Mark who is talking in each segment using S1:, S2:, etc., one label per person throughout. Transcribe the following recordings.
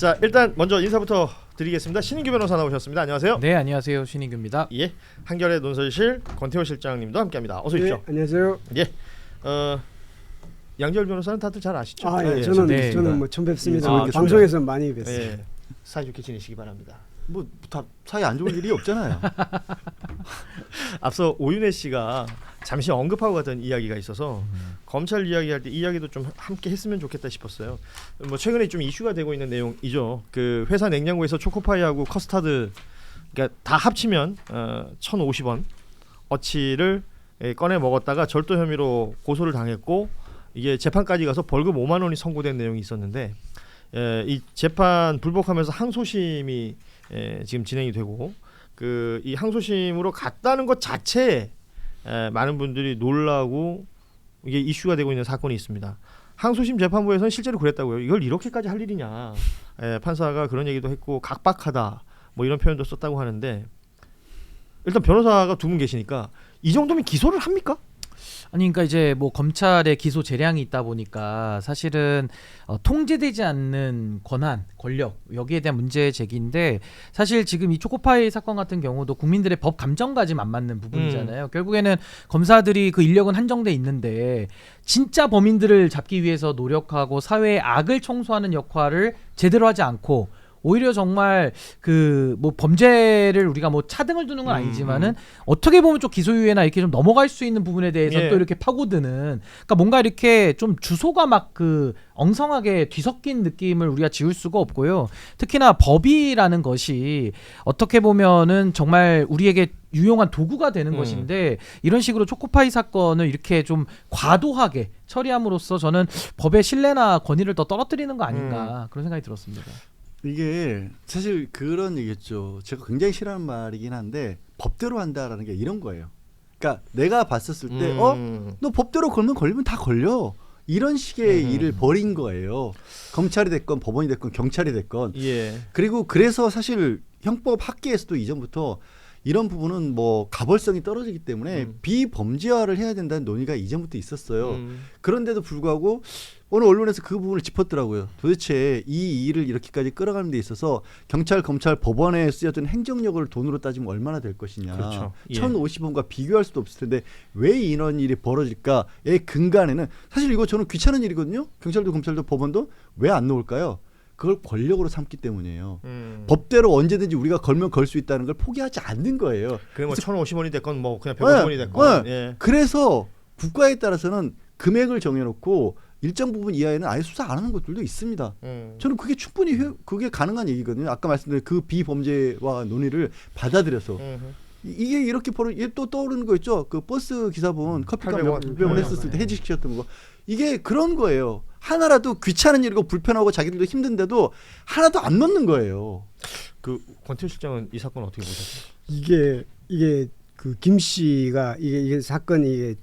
S1: 자, 일단 먼저 인사부터 드리겠습니다. 신인규 변호사 나오셨습니다. 안녕하세요.
S2: 네, 안녕하세요. 신인규입니다.
S1: 예, 한결의 논설실 권태호 실장님도 함께합니다. 어서 오십시오.
S3: 네, 안녕하세요.
S1: 예, 양지열 변호사는 다들 잘 아시죠?
S3: 예,
S1: 예,
S3: 저는 뭐 처음 뵙습니다.
S1: 아,
S3: 방송에서 많이 뵀어요.
S1: 예, 사이좋게 지내시기 바랍니다.
S4: 뭐 다 사이 안 좋을 일이 없잖아요.
S1: 앞서 오윤혜 씨가 잠시 언급하고 갔던 이야기가 있어서 검찰 이야기할 때 이야기도 좀 함께 했으면 좋겠다 싶었어요. 뭐 최근에 좀 이슈가 되고 있는 내용이죠. 그 회사 냉장고에서 초코파이하고 커스타드, 그러니까 다 합치면 1,050원 어치를 꺼내 먹었다가 절도 혐의로 고소를 당했고 이게 재판까지 가서 벌금 5만 원이 선고된 내용이 있었는데 이 재판 불복하면서 항소심이 지금 진행이 되고 그 이 항소심으로 갔다는 것 자체에 많은 분들이 놀라고 이게 이슈가 되고 있는 사건이 있습니다. 항소심 재판부에서는 실제로 그랬다고요. 이걸 이렇게까지 할 일이냐. 판사가 그런 얘기도 했고 각박하다 뭐 이런 표현도 썼다고 하는데 일단 변호사가 두 분 계시니까 이 정도면 기소를 합니까?
S2: 아니 그러니까 이제 뭐 검찰의 기소 재량이 있다 보니까 사실은 통제되지 않는 권한, 권력 여기에 대한 문제 제기인데 사실 지금 이 초코파이 사건 같은 경우도 국민들의 법 감정과 지금 안 맞는 부분이잖아요. 결국에는 검사들이 그 인력은 한정돼 있는데 진짜 범인들을 잡기 위해서 노력하고 사회의 악을 청소하는 역할을 제대로 하지 않고 오히려 정말 그 뭐 범죄를 우리가 뭐 차등을 두는 건 아니지만은 어떻게 보면 좀 기소유예나 이렇게 좀 넘어갈 수 있는 부분에 대해서 또 이렇게 파고드는, 그러니까 뭔가 이렇게 좀 주소가 막 그 엉성하게 뒤섞인 느낌을 우리가 지울 수가 없고요. 특히나 법이라는 것이 어떻게 보면은 정말 우리에게 유용한 도구가 되는 것인데 이런 식으로 초코파이 사건을 이렇게 좀 과도하게 처리함으로써 저는 법의 신뢰나 권위를 더 떨어뜨리는 거 아닌가 그런 생각이 들었습니다.
S4: 이게 사실 그런 얘기겠죠. 제가 굉장히 싫어하는 말이긴 한데 법대로 한다라는 게 이런 거예요. 그러니까 내가 봤었을 때 너 법대로 걸리면 다 걸려. 이런 식의 일을 벌인 거예요. 검찰이 됐건 법원이 됐건 경찰이 됐건.
S1: 예.
S4: 그리고 그래서 사실 형법 학계에서도 이전부터 이런 부분은 뭐 가벌성이 떨어지기 때문에 비범죄화를 해야 된다는 논의가 이전부터 있었어요. 그런데도 불구하고 오늘 언론에서 그 부분을 짚었더라고요. 도대체 이 일을 이렇게까지 끌어가는 데 있어서 경찰, 검찰, 법원에 쓰여진 행정력을 돈으로 따지면 얼마나 될 것이냐.
S1: 그렇죠. 예.
S4: 1,050원과 비교할 수도 없을 텐데 왜 이런 일이 벌어질까의 근간에는 사실 이거 저는 귀찮은 일이거든요. 경찰도 검찰도 법원도 왜 안 놓을까요? 그걸 권력으로 삼기 때문이에요. 법대로 언제든지 우리가 걸면 걸 수 있다는 걸 포기하지 않는 거예요.
S1: 그래 뭐 1,050원이 됐건 뭐 그냥 150원이 됐건. 예.
S4: 그래서 국가에 따라서는 금액을 정해놓고 일정 부분 이하에는 아예 수사 안 하는 것들도 있습니다. 저는 그게 충분히 그게 가능한 얘기거든요. 아까 말씀드린 그 비범죄와 논의를 받아들여서 이게 이렇게 또 떠오르는 거 있죠. 그 버스 기사분 커피값 몇백원 했었을 때 해지시켰던 거. 이게 그런 거예요. 하나라도 귀찮은 일이고 불편하고 자기들도 힘든데도 하나도 안 넣는 거예요.
S1: 그 권태호 실장은 이 사건 어떻게 보셨어요?
S3: 이게 그 김 씨가 이게 사건이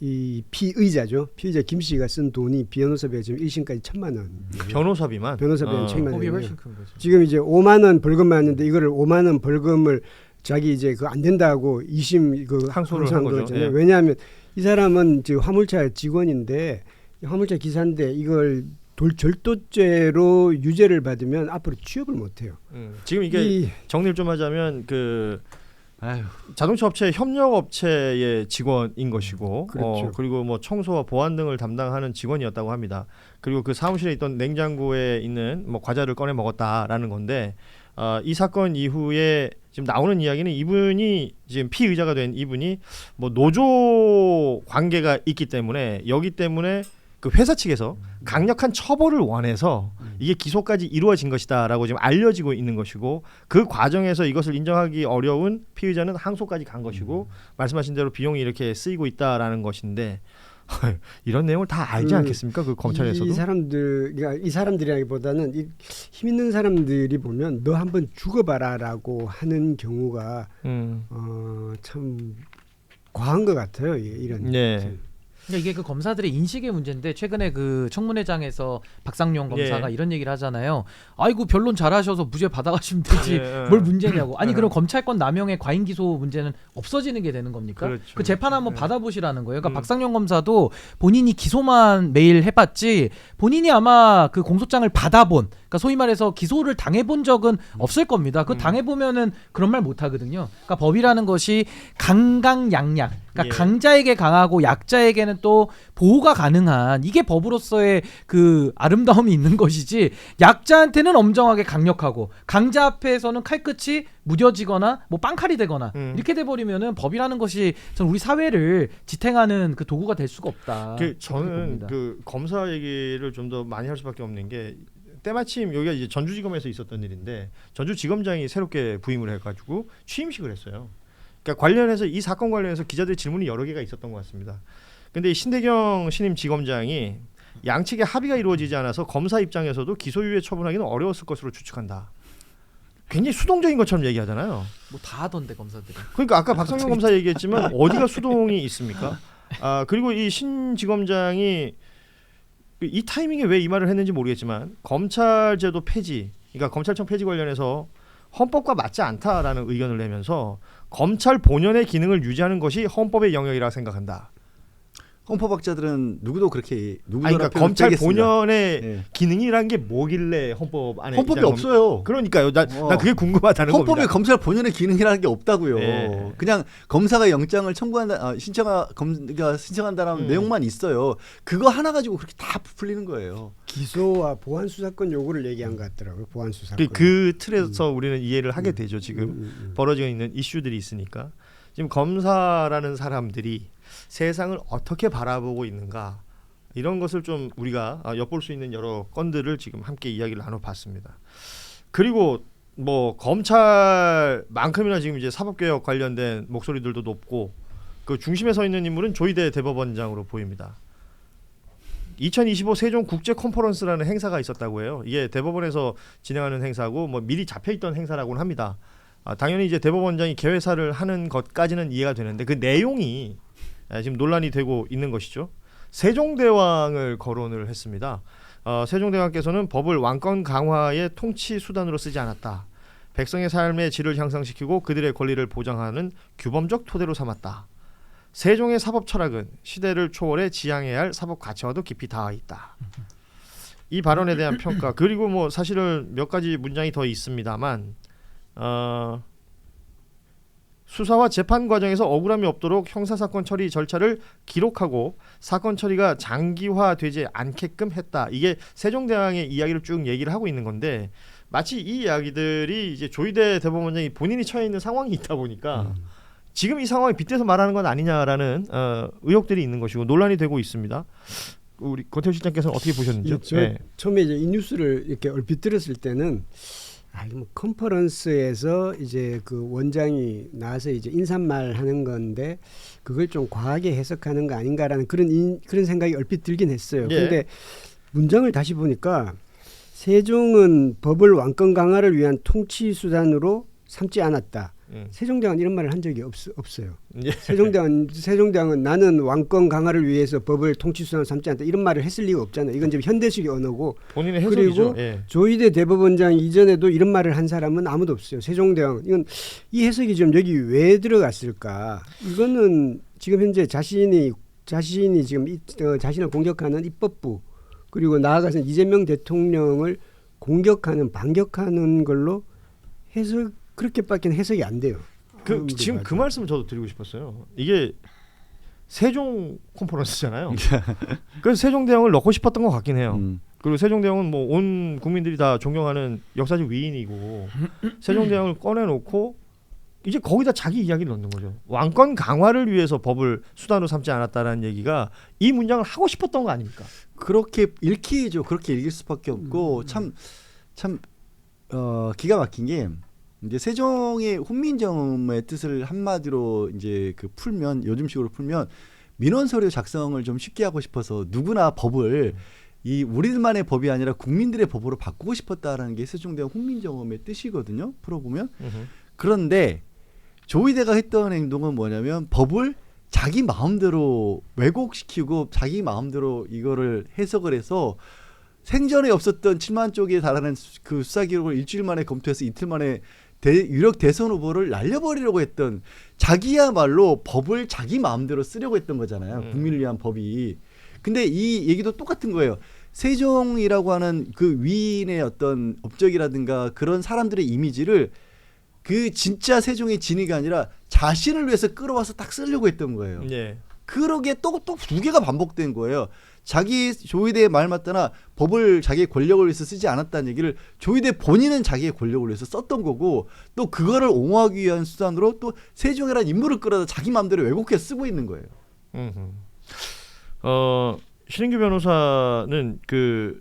S3: 이 피의자죠. 피의자 김 씨가 쓴 돈이 변호사비가 지금 1심까지 1,000만 원.
S1: 변호사비만.
S3: 변호사비는 1,000만
S2: 법이
S3: 원.
S2: 훨씬 큰 거죠.
S3: 지금 이제 5만 원 벌금 맞는데 이거를 5만 원 벌금을 자기 이제 그 안 된다고 2심 그
S1: 항소를 한 거죠.
S3: 거잖아요.
S1: 예.
S3: 왜냐하면 이 사람은 지금 화물차 직원인데 화물차 기사인데 이걸 절도죄로 유죄를 받으면 앞으로 취업을 못 해요.
S1: 지금 이게 정리를 좀 하자면 그 자동차 업체 협력 업체의 직원인 것이고,
S3: 그렇죠.
S1: 그리고 뭐 청소와 보안 등을 담당하는 직원이었다고 합니다. 그리고 그 사무실에 있던 냉장고에 있는 뭐 과자를 꺼내 먹었다라는 건데, 이 사건 이후에 지금 나오는 이야기는 이분이 지금 피의자가 된 이분이 뭐 노조 관계가 있기 때문에 여기 때문에 그 회사 측에서 강력한 처벌을 원해서 이게 기소까지 이루어진 것이다라고 지금 알려지고 있는 것이고, 그 과정에서 이것을 인정하기 어려운 피의자는 항소까지 간 것이고, 말씀하신 대로 비용이 이렇게 쓰이고 있다라는 것인데 이런 내용을 다 알지 않겠습니까? 그 검찰에서도.
S3: 이 사람들이라기보다는 힘 있는 사람들이 보면 너 한번 죽어봐라라고 하는 경우가 참 과한 것 같아요. 이런.
S1: 네.
S2: 그러니까 이게 그 검사들의 인식의 문제인데 최근에 그 청문회장에서 박상용 검사가
S1: 예.
S2: 이런 얘기를 하잖아요. 아이고 변론 잘하셔서 무죄 받아가시면 되지
S1: 예.
S2: 뭘 문제냐고. 아니
S1: 예.
S2: 그럼 검찰권 남용의 과잉 기소 문제는 없어지는 게 되는 겁니까?
S1: 그렇죠.
S2: 그 재판 한번
S1: 예.
S2: 받아보시라는 거예요. 그러니까
S1: 음.
S2: 박상용 검사도 본인이 기소만 매일 해봤지 본인이 아마 그 공소장을 받아본 그러니까 소위 말해서 기소를 당해본 적은 없을 겁니다. 그 당해보면은 그런 말 못하거든요. 그러니까 법이라는 것이 강강약약 그러니까
S1: 예.
S2: 강자에게 강하고 약자에게는 또 보호가 가능한 이게 법으로서의 그 아름다움이 있는 것이지 약자한테는 엄정하게 강력하고 강자 앞에서는 칼끝이 무뎌지거나 뭐 빵칼이 되거나 이렇게 돼버리면은 법이라는 것이 전 우리 사회를 지탱하는 그 도구가 될 수가 없다.
S1: 저는 그 검사 얘기를 좀 더 많이 할 수밖에 없는 게 때마침 여기가 이제 전주지검에서 있었던 일인데 전주지검장이 새롭게 부임을 해가지고 취임식을 했어요. 그러니까 관련해서 이 사건 관련해서 기자들 질문이 여러 개가 있었던 것 같습니다. 근데 이 신대경 신임 지검장이 양측의 합의가 이루어지지 않아서 검사 입장에서도 기소유예 처분하기는 어려웠을 것으로 추측한다. 굉장히 수동적인 것처럼 얘기하잖아요.
S2: 뭐 다 하던데 검사들이.
S1: 그러니까 아까 박상용 검사 얘기했지만 어디가 수동이 있습니까? 그리고 이 신 지검장이 이 타이밍에 왜 이 말을 했는지 모르겠지만 검찰제도 폐지, 그러니까 검찰청 폐지 관련해서 헌법과 맞지 않다라는 의견을 내면서 검찰 본연의 기능을 유지하는 것이 헌법의 영역이라 생각한다.
S4: 헌법학자들은 누구도 그렇게
S1: 그러니까 검찰 본연의
S4: 예.
S1: 기능이란 게 뭐길래 헌법 안에
S4: 헌법에
S1: 있다는
S4: 없어요.
S1: 그러니까요. 나 그게 궁금하다는
S4: 헌법에
S1: 겁니다.
S4: 검찰 본연의 기능이라는 게 없다고요.
S1: 네.
S4: 그냥 검사가 영장을 청구한다, 신청한다라는 내용만 있어요. 그거 하나 가지고 그렇게 다 풀리는 거예요.
S3: 기소와 보안 수사권 요구를 얘기한 것 같더라고요. 보안 수사권.
S1: 그 틀에서 우리는 이해를 하게 되죠. 지금 벌어지고 있는 이슈들이 있으니까. 지금 검사라는 사람들이 세상을 어떻게 바라보고 있는가 이런 것을 좀 우리가 엿볼 수 있는 여러 건들을 지금 함께 이야기를 나눠봤습니다. 그리고 뭐 검찰만큼이나 지금 이제 사법개혁 관련된 목소리들도 높고 그 중심에 서 있는 인물은 조희대 대법원장으로 보입니다. 2025 세종 국제 컨퍼런스라는 행사가 있었다고 해요. 이게 대법원에서 진행하는 행사고 뭐 미리 잡혀있던 행사라고는 합니다. 당연히 이제 대법원장이 개회사를 하는 것까지는 이해가 되는데 그 내용이 지금 논란이 되고 있는 것이죠. 세종대왕을 거론을 했습니다. 세종대왕께서는 법을 왕권 강화의 통치 수단으로 쓰지 않았다. 백성의 삶의 질을 향상시키고 그들의 권리를 보장하는 규범적 토대로 삼았다. 세종의 사법 철학은 시대를 초월해 지향해야 할 사법 가치와도 깊이 닿아 있다. 이 발언에 대한 평가 그리고 뭐 사실은 몇 가지 문장이 더 있습니다만 수사와 재판 과정에서 억울함이 없도록 형사사건 처리 절차를 기록하고 사건 처리가 장기화되지 않게끔 했다. 이게 세종대왕의 이야기를 쭉 얘기를 하고 있는 건데 마치 이 이야기들이 이제 조희대 대법원장이 본인이 처해 있는 상황이 있다 보니까 지금 이 상황에 빗대서 말하는 건 아니냐라는 의혹들이 있는 것이고 논란이 되고 있습니다. 우리 권태우 실장께서는 어떻게 보셨는지요? 네.
S3: 처음에 이제 이 뉴스를 이렇게 얼핏 들었을 때는 뭐 컨퍼런스에서 이제 그 원장이 나와서 이제 인사말 하는 건데 그걸 좀 과하게 해석하는 거 아닌가라는 그런 생각이 얼핏 들긴 했어요.
S1: 예.
S3: 그런데 문장을 다시 보니까 세종은 법을 왕권 강화를 위한 통치 수단으로 삼지 않았다. 세종대왕은 이런 말을 한 적이 없어요.
S1: 예.
S3: 세종대왕은 나는 왕권 강화를 위해서 법을 통치 수단으로 삼지 않았다. 이런 말을 했을 리가 없잖아요. 이건 지금 현대식의 언어고.
S1: 본인의 해석이죠.
S3: 그리고
S1: 예.
S3: 조희대 대법원장 이전에도 이런 말을 한 사람은 아무도 없어요. 세종대왕. 이건 이 해석이 좀 여기 왜 들어갔을까? 이거는 지금 현재 자신이 지금 자신을 공격하는 입법부 그리고 나아가서 이재명 대통령을 공격하는 반격하는 걸로 해석 그렇게밖에 해석이 안 돼요.
S1: 지금 그 말씀을 저도 드리고 싶었어요. 이게 세종 컨퍼런스잖아요. 그래서 세종대왕을 넣고 싶었던 것 같긴 해요. 그리고 세종대왕은 뭐 온 국민들이 다 존경하는 역사적 위인이고 세종대왕을 꺼내놓고 이제 거기다 자기 이야기를 넣는 거죠. 왕권 강화를 위해서 법을 수단으로 삼지 않았다라는 얘기가 이 문장을 하고 싶었던 거 아닙니까?
S4: 그렇게 읽히죠. 그렇게 읽을 수밖에 없고 참 기가 막힌 게 이제 세종의 훈민정음의 뜻을 한마디로 이제 그 풀면 요즘식으로 풀면 민원 서류 작성을 좀 쉽게 하고 싶어서 누구나 법을 이 우리들만의 법이 아니라 국민들의 법으로 바꾸고 싶었다라는 게 세종대왕 훈민정음의 뜻이거든요. 풀어보면 그런데 조희대가 했던 행동은 뭐냐면 법을 자기 마음대로 왜곡시키고 자기 마음대로 이거를 해석을 해서 생전에 없었던 7만 쪽에 달하는 그 수사 기록을 일주일 만에 검토해서 이틀 만에 유력 대선 후보를 날려버리려고 했던, 자기야말로 법을 자기 마음대로 쓰려고 했던 거잖아요. 국민을 위한 법이. 근데 이 얘기도 똑같은 거예요. 세종이라고 하는 그 위인의 어떤 업적이라든가 그런 사람들의 이미지를 그 진짜 세종의 진위가 아니라 자신을 위해서 끌어와서 딱 쓰려고 했던 거예요.
S1: 예.
S4: 그러게 또 두 개가 반복된 거예요. 자기 조이대의 말 맞다나 법을 자기의 권력을 위해서 쓰지 않았다는 얘기를 조이대 본인은 자기의 권력을 위해서 썼던 거고, 또 그거를 옹호하기 위한 수단으로 또 세종이라는 인물을 끌어다 자기 마음대로 왜곡해 쓰고 있는 거예요.
S1: 신인규 변호사는 그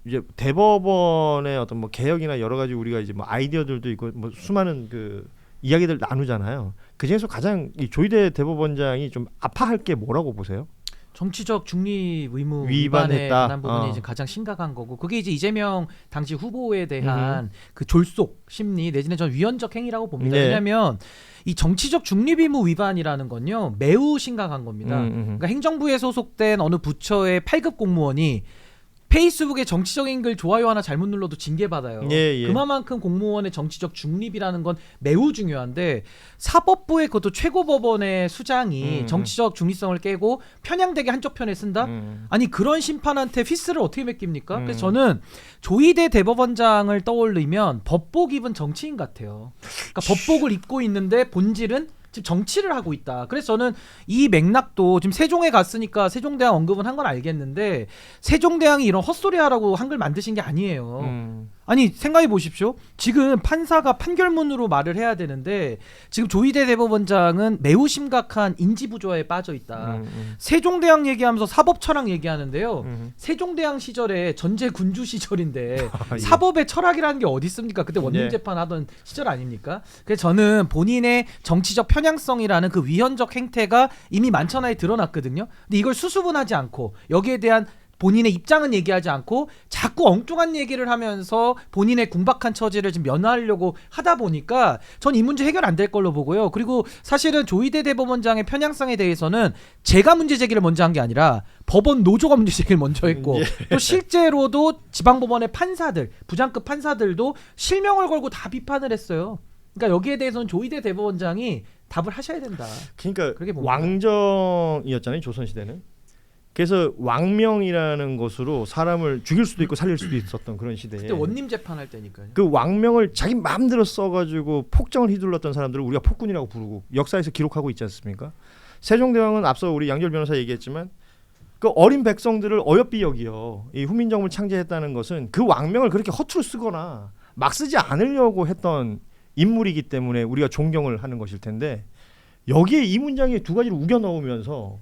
S1: 이제 대법원의 어떤 뭐 개혁이나 여러 가지 우리가 이제 뭐 아이디어들도 있고 뭐 수많은 그 이야기들 나누잖아요. 그 중에서 가장 이 조희대 대법원장이 좀 아파할 게 뭐라고 보세요?
S2: 정치적 중립 의무
S1: 위반했다.
S2: 위반에 관한 부분이 이제 가장 심각한 거고, 그게 이제 이재명 당시 후보에 대한 그 졸속 심리 내지는 전 위헌적 행위라고 봅니다.
S1: 네.
S2: 왜냐하면 이 정치적 중립 의무 위반이라는 건요 매우 심각한 겁니다. 그러니까 행정부에 소속된 어느 부처의 8급 공무원이 페이스북에 정치적인 글 좋아요 하나 잘못 눌러도 징계받아요.
S1: 예.
S2: 그만큼 공무원의 정치적 중립이라는 건 매우 중요한데, 사법부의 그것도 최고법원의 수장이 정치적 중립성을 깨고 편향되게 한쪽 편에 쓴다? 아니 그런 심판한테 피스를 어떻게 맡깁니까? 그래서 저는 조희대 대법원장을 떠올리면 법복 입은 정치인 같아요. 그러니까 법복을 입고 있는데 본질은 지금 정치를 하고 있다. 그래서 저는 이 맥락도 지금 세종에 갔으니까 세종대왕 언급은 한 건 알겠는데, 세종대왕이 이런 헛소리하라고 한글 만드신 게 아니에요. 아니 생각해 보십시오. 지금 판사가 판결문으로 말을 해야 되는데 지금 조희대 대법원장은 매우 심각한 인지부조화에 빠져 있다. 세종대왕 얘기하면서 사법철학 얘기하는데요. 세종대왕 시절에 전제 군주 시절인데
S1: 예.
S2: 사법의 철학이라는 게 어디 있습니까? 그때 원림재판 하던 시절 아닙니까? 그래서 저는 본인의 정치적 편향성이라는 그 위헌적 행태가 이미 만천하에 드러났거든요. 근데 이걸 수수분하지 않고 여기에 대한 본인의 입장은 얘기하지 않고 자꾸 엉뚱한 얘기를 하면서 본인의 궁박한 처지를 지금 면하려고 하다 보니까 전 이 문제 해결 안 될 걸로 보고요. 그리고 사실은 조희대 대법원장의 편향성에 대해서는 제가 문제 제기를 먼저 한 게 아니라 법원 노조가 문제 제기를 먼저 했고, 또 실제로도 지방법원의 판사들, 부장급 판사들도 실명을 걸고 다 비판을 했어요. 그러니까 여기에 대해서는 조희대 대법원장이 답을 하셔야 된다.
S1: 그러니까
S2: 그렇게 봅니다.
S1: 왕정이었잖아요, 조선시대는. 그래서 왕명이라는 것으로 사람을 죽일 수도 있고 살릴 수도 있었던 그런 시대에
S2: 그때 원림 재판할 때니까요.
S1: 그 왕명을 자기 마음대로 써가지고 폭정을 휘둘렀던 사람들을 우리가 폭군이라고 부르고 역사에서 기록하고 있지 않습니까? 세종대왕은 앞서 우리 양절 변호사 얘기했지만 그 어린 백성들을 어여삐 여기요. 이 후민정음을 창제했다는 것은 그 왕명을 그렇게 허투루 쓰거나 막 쓰지 않으려고 했던 인물이기 때문에 우리가 존경을 하는 것일 텐데, 여기에 이 문장에 두 가지를 우겨 넣으면서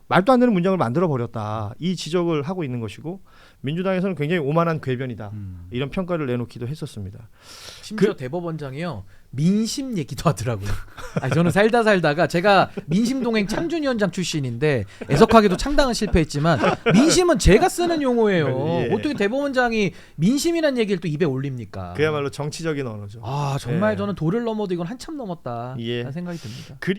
S1: 말도 안 되는 문장을 만들어 버렸다, 이 지적을 하고 있는 것이고, 민주당에서는 굉장히 오만한 궤변이다 이런 평가를 내놓기도 했었습니다.
S2: 심지어 대법원장이요 민심 얘기도 하더라고요. 아니, 저는 살다가 제가 민심동행 창준위원장 출신인데 애석하게도 창당은 실패했지만 민심은 제가 쓰는 용어예요.
S1: 예.
S2: 어떻게 대법원장이 민심이란 얘기를 또 입에 올립니까?
S1: 그야말로 정치적인 언어죠.
S2: 아 정말
S1: 예.
S2: 저는 도를 넘어도 이건 한참 넘었다
S1: 예.
S2: 라는 생각이 듭니다.